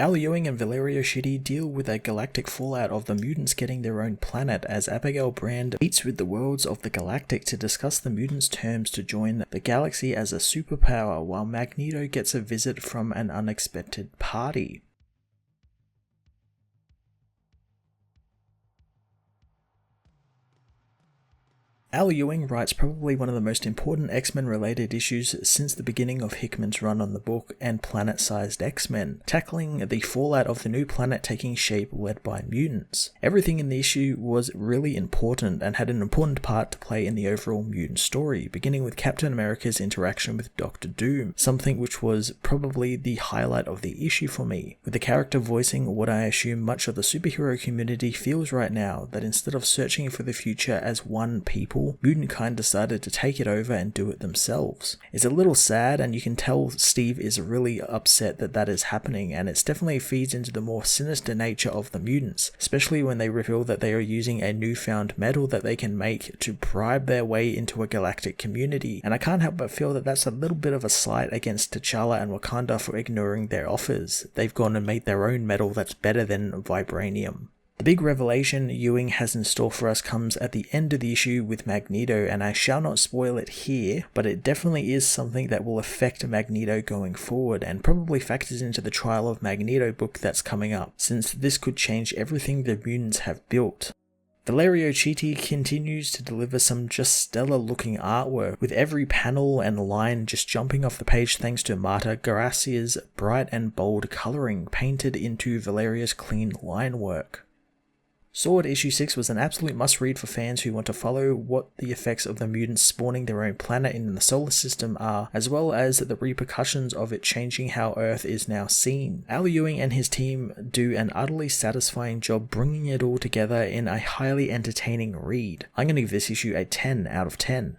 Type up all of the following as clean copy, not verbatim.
Al Ewing and Valerio Schiti deal with a galactic fallout of the mutants getting their own planet as Abigail Brand meets with the worlds of the Galactic to discuss the mutants' terms to join the galaxy as a superpower, while Magneto gets a visit from an unexpected party. Al Ewing writes probably one of the most important X-Men related issues since the beginning of Hickman's run on the book and Planet-Sized X-Men, tackling the fallout of the new planet taking shape led by mutants. Everything in the issue was really important and had an important part to play in the overall mutant story, beginning with Captain America's interaction with Dr. Doom, something which was probably the highlight of the issue for me, with the character voicing what I assume much of the superhero community feels right now, that instead of searching for the future as one people, mutant kind decided to take it over and do it themselves. It's a little sad, and you can tell Steve is really upset that that is happening, and it definitely feeds into the more sinister nature of the mutants, especially when they reveal that they are using a newfound metal that they can make to bribe their way into a galactic community, and I can't help but feel that that's a little bit of a slight against T'Challa and Wakanda for ignoring their offers. They've gone and made their own metal that's better than vibranium. The big revelation Ewing has in store for us comes at the end of the issue with Magneto, and I shall not spoil it here, but it definitely is something that will affect Magneto going forward, and probably factors into the Trial of Magneto book that's coming up, since this could change everything the mutants have built. Valerio Schiti continues to deliver some just stellar looking artwork, with every panel and line just jumping off the page thanks to Marta Gracia's bright and bold colouring painted into Valerio's clean line work. S.W.O.R.D issue 6 was an absolute must-read for fans who want to follow what the effects of the mutants spawning their own planet in the solar system are, as well as the repercussions of it changing how Earth is now seen. Al Ewing and his team do an utterly satisfying job bringing it all together in a highly entertaining read. I'm going to give this issue a 10 out of 10.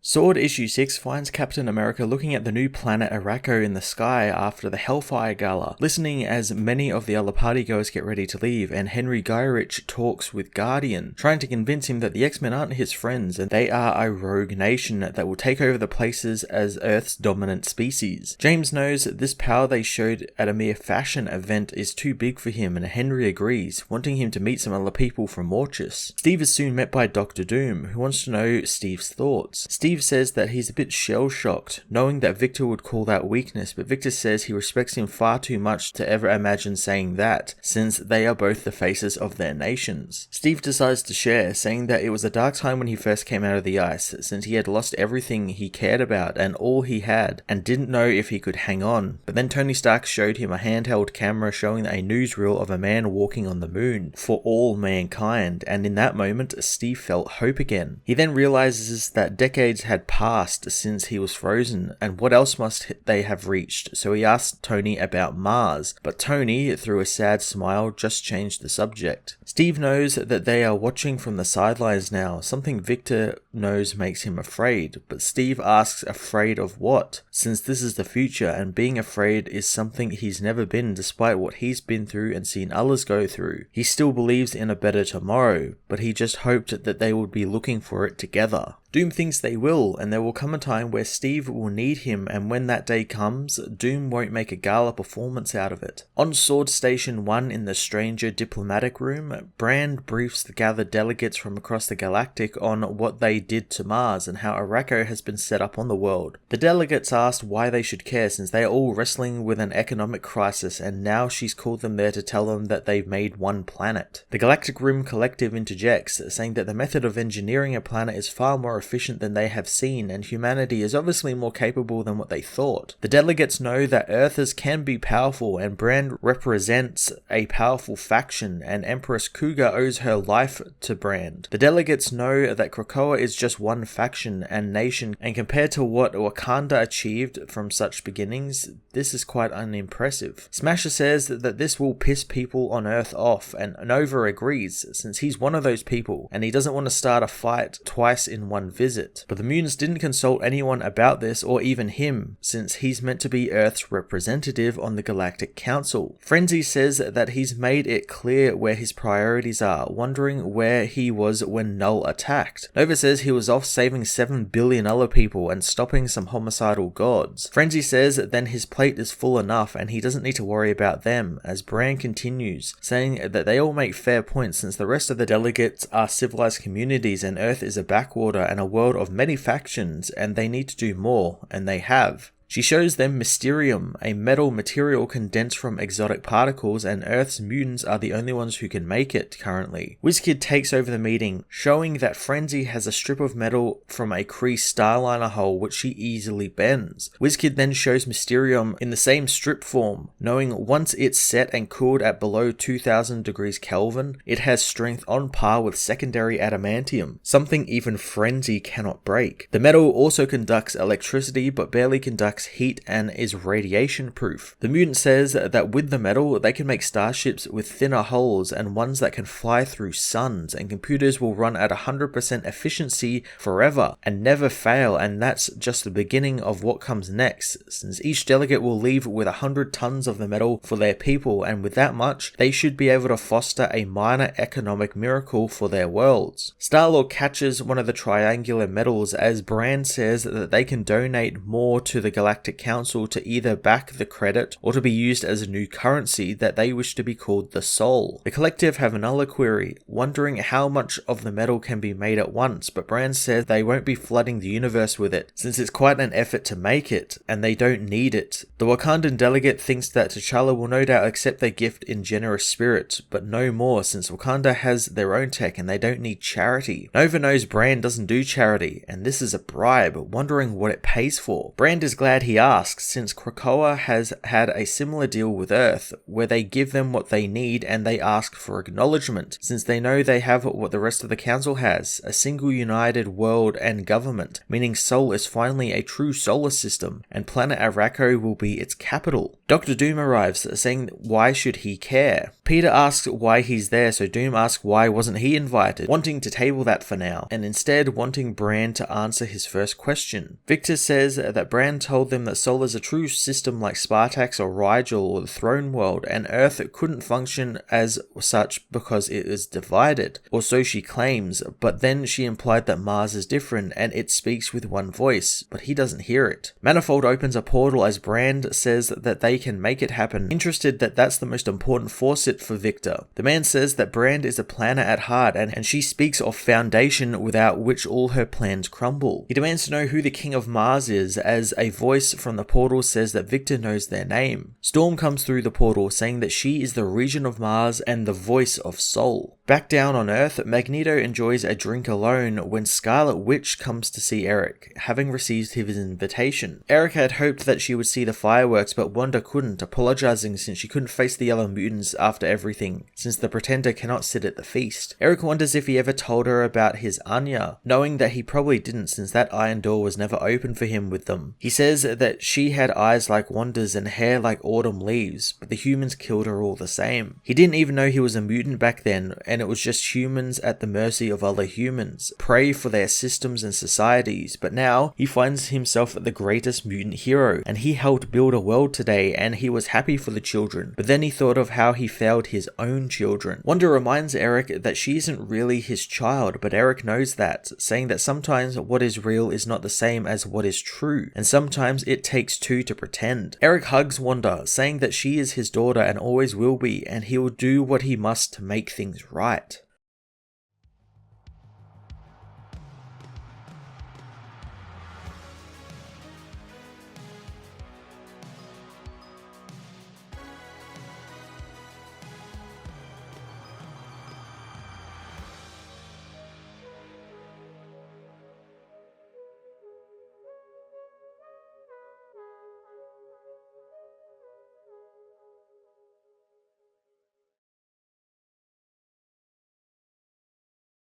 S.W.O.R.D issue 6 finds Captain America looking at the new planet Arrako in the sky after the Hellfire Gala, listening as many of the other partygoers get ready to leave, and Henry Gyrich talks with Guardian, trying to convince him that the X-Men aren't his friends and they are a rogue nation that will take over the places as Earth's dominant species. James knows this power they showed at a mere fashion event is too big for him, and Henry agrees, wanting him to meet some other people from Morchus. Steve is soon met by Dr. Doom, who wants to know Steve's thoughts. Steve says that he's a bit shell-shocked, knowing that Victor would call that weakness, but Victor says he respects him far too much to ever imagine saying that, since they are both the faces of their nations. Steve decides to share, saying that it was a dark time when he first came out of the ice, since he had lost everything he cared about and all he had, and didn't know if he could hang on. But then Tony Stark showed him a handheld camera showing a newsreel of a man walking on the moon for all mankind, and in that moment Steve felt hope again. He then realizes that decades had passed since he was frozen, and what else must they have reached, so he asked Tony about Mars, but Tony, through a sad smile, just changed the subject. Steve knows that they are watching from the sidelines now, something Victor knows makes him afraid, but Steve asks afraid of what, since this is the future and being afraid is something he's never been despite what he's been through and seen others go through. He still believes in a better tomorrow, but he just hoped that they would be looking for it together. Doom thinks they will, and there will come a time where Steve will need him, and when that day comes, Doom won't make a gala performance out of it. On S.W.O.R.D Station 1 in the Stranger diplomatic room, Brand briefs the gathered delegates from across the galactic on what they did to Mars and how Arrako has been set up on the world. The delegates asked why they should care, since they are all wrestling with an economic crisis, and now she's called them there to tell them that they've made one planet. The Galactic Rim Collective interjects, saying that the method of engineering a planet is far more efficient than they have seen, and humanity is obviously more capable than what they thought. The delegates know that Earthers can be powerful, and Brand represents a powerful faction, and Empress Kuga owes her life to Brand. The delegates know that Krakoa is just one faction and nation, and compared to what Wakanda achieved from such beginnings, this is quite unimpressive. Smasher says that this will piss people on Earth off, and Nova agrees, since he's one of those people, and he doesn't want to start a fight twice in one one visit. But the mutants didn't consult anyone about this or even him, since he's meant to be Earth's representative on the Galactic Council. Frenzy says that he's made it clear where his priorities are, wondering where he was when Null attacked. Nova says he was off saving 7 billion other people and stopping some homicidal gods. Frenzy says then his plate is full enough and he doesn't need to worry about them, as Brand continues, saying that they all make fair points since the rest of the delegates are civilized communities and Earth is a backwater and a world of many factions, and they need to do more, and they have. She shows them Mysterium, a metal material condensed from exotic particles, and Earth's mutants are the only ones who can make it currently. WizKid takes over the meeting, showing that Frenzy has a strip of metal from a Kree Starliner hull which she easily bends. WizKid then shows Mysterium in the same strip form, knowing once it's set and cooled at below 2000 degrees Kelvin, it has strength on par with secondary adamantium, something even Frenzy cannot break. The metal also conducts electricity but barely conducts heat and is radiation proof. The mutant says that with the metal they can make starships with thinner hulls and ones that can fly through suns, and computers will run at 100% efficiency forever and never fail, and that's just the beginning of what comes next, since each delegate will leave with 100 tons of the metal for their people, and with that much they should be able to foster a minor economic miracle for their worlds. Star-Lord catches one of the triangular metals as Brand says that they can donate more to the Galactic Council to either back the credit or to be used as a new currency that they wish to be called the Soul. The collective have another query, wondering how much of the metal can be made at once, but Brand says they won't be flooding the universe with it, since it's quite an effort to make it, and they don't need it. The Wakandan delegate thinks that T'Challa will no doubt accept their gift in generous spirit, but no more, since Wakanda has their own tech and they don't need charity. Nova knows Brand doesn't do charity, and this is a bribe, wondering what it pays for. Brand is glad he asks, since Krakoa has had a similar deal with Earth, where they give them what they need and they ask for acknowledgement, since they know they have what the rest of the council has, a single united world and government, meaning Sol is finally a true solar system, and Planet Arrako will be its capital. Dr. Doom arrives, saying why should he care? Peter asks why he's there, so Doom asks why wasn't he invited, wanting to table that for now, and instead wanting Brand to answer his first question. Victor says that Brand told them that Sol is a true system like Spartax or Rigel or the Throne World, and Earth couldn't function as such because it is divided, or so she claims, but then she implied that Mars is different and it speaks with one voice, but he doesn't hear it. Manifold opens a portal as Brand says that they can make it happen, interested that that's the most important faucet for Victor. The man says that Brand is a planner at heart, and she speaks of foundation without which all her plans crumble. He demands to know who the King of Mars is, as a voice from the portal says that Victor knows their name. Storm comes through the portal saying that she is the regent of Mars and the voice of Sol. Back down on Earth, Magneto enjoys a drink alone when Scarlet Witch comes to see Eric, having received his invitation. Eric had hoped that she would see the fireworks, but Wanda couldn't, apologizing since she couldn't face the other mutants after everything, since the Pretender cannot sit at the feast. Eric wonders if he ever told her about his Anya, knowing that he probably didn't since that iron door was never open for him with them. He says that she had eyes like Wanda's and hair like autumn leaves, but the humans killed her all the same. He didn't even know he was a mutant back then, and it was just humans at the mercy of other humans, prey for their systems and societies, but now he finds himself the greatest mutant hero, and he helped build a world today, and he was happy for the children, but then he thought of how he failed his own children. Wanda reminds Eric that she isn't really his child, but Eric knows that, saying that sometimes what is real is not the same as what is true, and sometimes it takes two to pretend. Eric hugs Wanda, saying that she is his daughter and always will be, and he will do what he must to make things right.